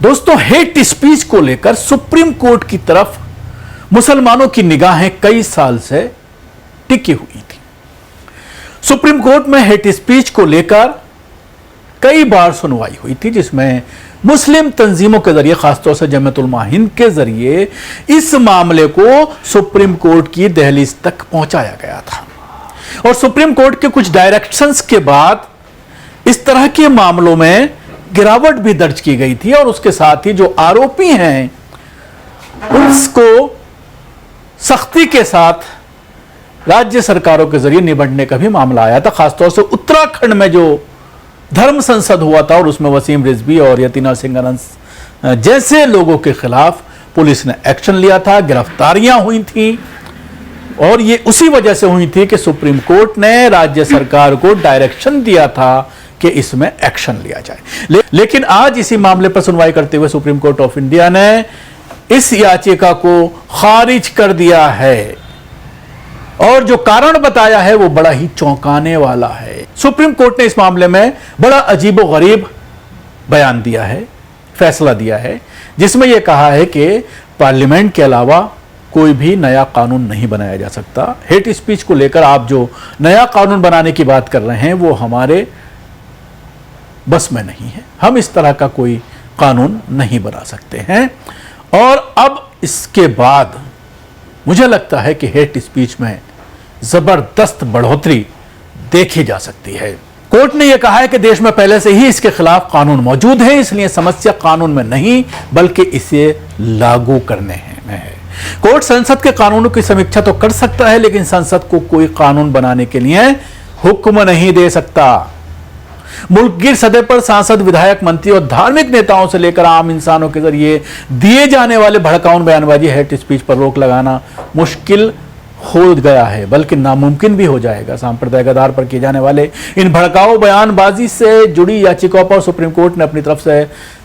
दोस्तों, hate speech को लेकर सुप्रीम कोर्ट की तरफ मुसलमानों की निगाहें कई साल से टिकी हुई थी। सुप्रीम कोर्ट में हेट स्पीच को लेकर कई बार सुनवाई हुई थी, जिसमें मुस्लिम तंजीमों के जरिए, खासतौर से जमीयत उलमा हिंद के जरिए इस मामले को सुप्रीम कोर्ट की दहलीज तक पहुंचाया गया था। और सुप्रीम कोर्ट के कुछ डायरेक्शंस के बाद इस तरह के मामलों में गिरावट भी दर्ज की गई थी, और उसके साथ ही जो आरोपी हैं उसको सख्ती के साथ राज्य सरकारों के जरिए निबटने का भी मामला आया था। खासतौर से उत्तराखंड में जो धर्म संसद हुआ था और उसमें वसीम रिजवी और यतीना सिंह अनंस जैसे लोगों के खिलाफ पुलिस ने एक्शन लिया था, गिरफ्तारियां हुई थी, और ये उसी वजह से हुई थी कि सुप्रीम कोर्ट ने राज्य सरकार को डायरेक्शन दिया था कि इसमें एक्शन लिया जाए। लेकिन आज इसी मामले पर सुनवाई करते हुए सुप्रीम कोर्ट ऑफ इंडिया ने इस याचिका को खारिज कर दिया है, और जो कारण बताया है वो बड़ा ही चौंकाने वाला है। सुप्रीम कोर्ट ने इस मामले में बड़ा अजीबोगरीब बयान दिया है, फैसला दिया है, जिसमें यह कहा है कि पार्लियामेंट के अलावा कोई भी नया कानून नहीं बनाया जा सकता। हेट स्पीच को लेकर आप जो नया कानून बनाने की बात कर रहे हैं वो हमारे बस में नहीं है, हम इस तरह का कोई कानून नहीं बना सकते हैं। और अब इसके बाद मुझे लगता है कि हेट स्पीच में जबरदस्त बढ़ोतरी देखी जा सकती है। कोर्ट ने यह कहा है कि देश में पहले से ही इसके खिलाफ कानून मौजूद है, इसलिए समस्या कानून में नहीं बल्कि इसे लागू करने में है। कोर्ट संसद के कानूनों की समीक्षा तो कर सकता है, लेकिन संसद को कोई कानून बनाने के लिए हुक्म नहीं दे सकता। मुल्कगीर सतह पर सांसद, विधायक, मंत्री और धार्मिक नेताओं से लेकर आम इंसानों के जरिए दिए जाने वाले भड़काऊ बयानबाजी, हेट स्पीच पर रोक लगाना मुश्किल हो गया है, बल्कि नामुमकिन भी हो जाएगा। सांप्रदायिक आधार पर किए जाने वाले इन भड़काऊ बयानबाजी से जुड़ी याचिकाओं पर सुप्रीम कोर्ट ने अपनी तरफ से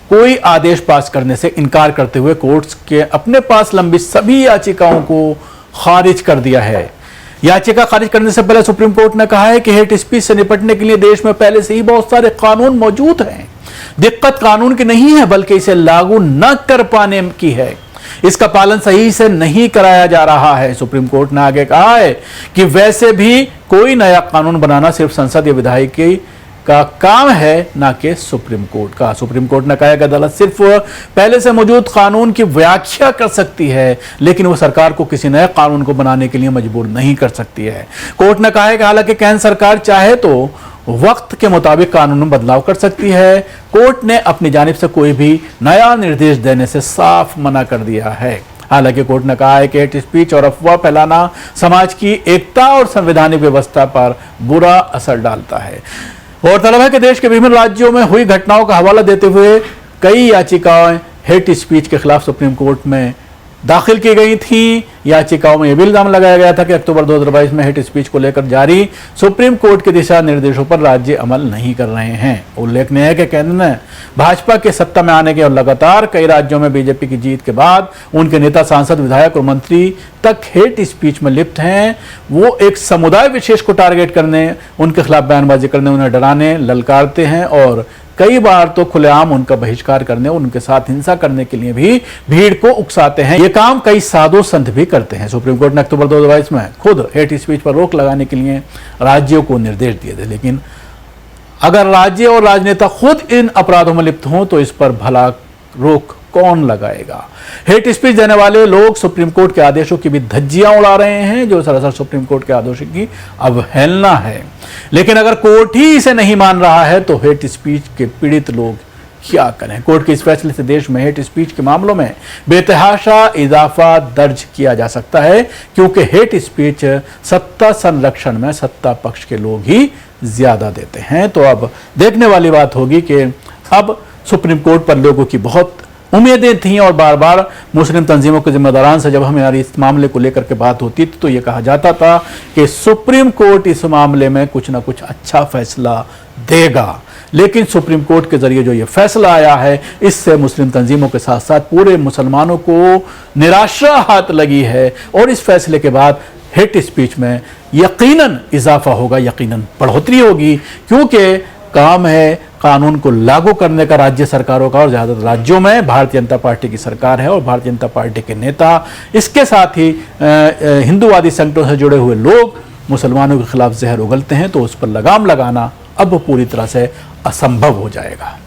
कोई आदेश पास करने से इनकार करते हुए कोर्ट्स के अपने पास लंबित सभी याचिकाओं को खारिज कर दिया है। याचिका खारिज करने से पहले सुप्रीम कोर्ट ने कहा है कि हेट स्पीच से निपटने के लिए देश में पहले से ही बहुत सारे कानून मौजूद हैं। दिक्कत कानून की नहीं है बल्कि इसे लागू न कर पाने की है, इसका पालन सही से नहीं कराया जा रहा है। सुप्रीम कोर्ट ने आगे कहा है कि वैसे भी कोई नया कानून बनाना सिर्फ संसद या विधायिका का काम है, ना कि सुप्रीम कोर्ट का। सुप्रीम कोर्ट ने कहा कि अदालत सिर्फ पहले से मौजूद कानून की व्याख्या कर सकती है, लेकिन वो सरकार को किसी नए कानून को बनाने के लिए मजबूर नहीं कर सकती है। कोर्ट ने कहा है कि हालांकि केंद्र सरकार चाहे तो वक्त के मुताबिक कानून में बदलाव कर सकती है। कोर्ट ने अपनी जानिब से कोई भी नया निर्देश देने से साफ मना कर दिया है। हालांकि कोर्ट ने कहा है कि हेट स्पीच और अफवाह फैलाना समाज की एकता और संवैधानिक व्यवस्था पर बुरा असर डालता है। गौरतलब है कि देश के विभिन्न राज्यों में हुई घटनाओं का हवाला देते हुए कई याचिकाएं हेट स्पीच के खिलाफ सुप्रीम कोर्ट में दाखिल की गई थी। याचिकाओं में यह भी इल्जाम लगाया गया था कि अक्टूबर 2022 में हेट स्पीच को लेकर जारी सुप्रीम कोर्ट के दिशा निर्देशों पर राज्य अमल नहीं कर रहे हैं। उल्लेखनीय है कि केंद्र ने भाजपा के सत्ता में आने के और लगातार कई राज्यों में बीजेपी की जीत के बाद उनके नेता, सांसद, विधायक और मंत्री तक हेट स्पीच में लिप्त हैं। वो एक समुदाय विशेष को टारगेट करने, उनके खिलाफ बयानबाजी करने, उन्हें डराने, ललकारते हैं और कई बार तो खुलेआम उनका बहिष्कार करने, उनके साथ हिंसा करने के लिए भी भीड़ को उकसाते हैं। ये काम कई साधु संत भी करते हैं। सुप्रीम कोर्ट ने अक्टूबर 2022 में खुद हेट स्पीच पर रोक लगाने के लिए राज्यों को निर्देश दिए थे, लेकिन अगर राज्य और राजनेता खुद इन अपराधों में लिप्त हों तो इस पर भला रोक कौन लगाएगा? हेट स्पीच देने वाले लोग सुप्रीम कोर्ट के आदेशों की भी धज्जियां उड़ा रहे हैं, जो सरासर सुप्रीम कोर्ट के आदेशों की अवहेलना है। लेकिन अगर कोर्ट ही इसे नहीं मान रहा है तो हेट स्पीच के पीड़ित लोग क्या करें? कोर्ट के इस फैसले से देश में हेट स्पीच के मामलों में बेतहाशा इजाफा दर्ज किया जा सकता है, क्योंकि हेट स्पीच सत्ता संरक्षण में सत्ता पक्ष के लोग ही ज्यादा देते हैं। तो अब देखने वाली बात होगी कि अब सुप्रीम कोर्ट पर लोगों की बहुत उम्मीदें थीं, और बार बार मुस्लिम तंजीमों के जिम्मेदारान से जब हमारी इस मामले को लेकर के बात होती थी तो ये कहा जाता था कि सुप्रीम कोर्ट इस मामले में कुछ ना कुछ अच्छा फैसला देगा। लेकिन सुप्रीम कोर्ट के जरिए जो ये फैसला आया है, इससे मुस्लिम तंजीमों के साथ साथ पूरे मुसलमानों को निराशा हाथ लगी है, और इस फैसले के बाद हेट स्पीच में यकीनन इजाफा होगा, यकीनन बढ़ोतरी होगी, क्योंकि काम है कानून को लागू करने का राज्य सरकारों का, और ज़्यादातर राज्यों में भारतीय जनता पार्टी की सरकार है और भारतीय जनता पार्टी के नेता, इसके साथ ही हिंदूवादी संगठनों से जुड़े हुए लोग मुसलमानों के खिलाफ जहर उगलते हैं, तो उस पर लगाम लगाना अब पूरी तरह से असंभव हो जाएगा।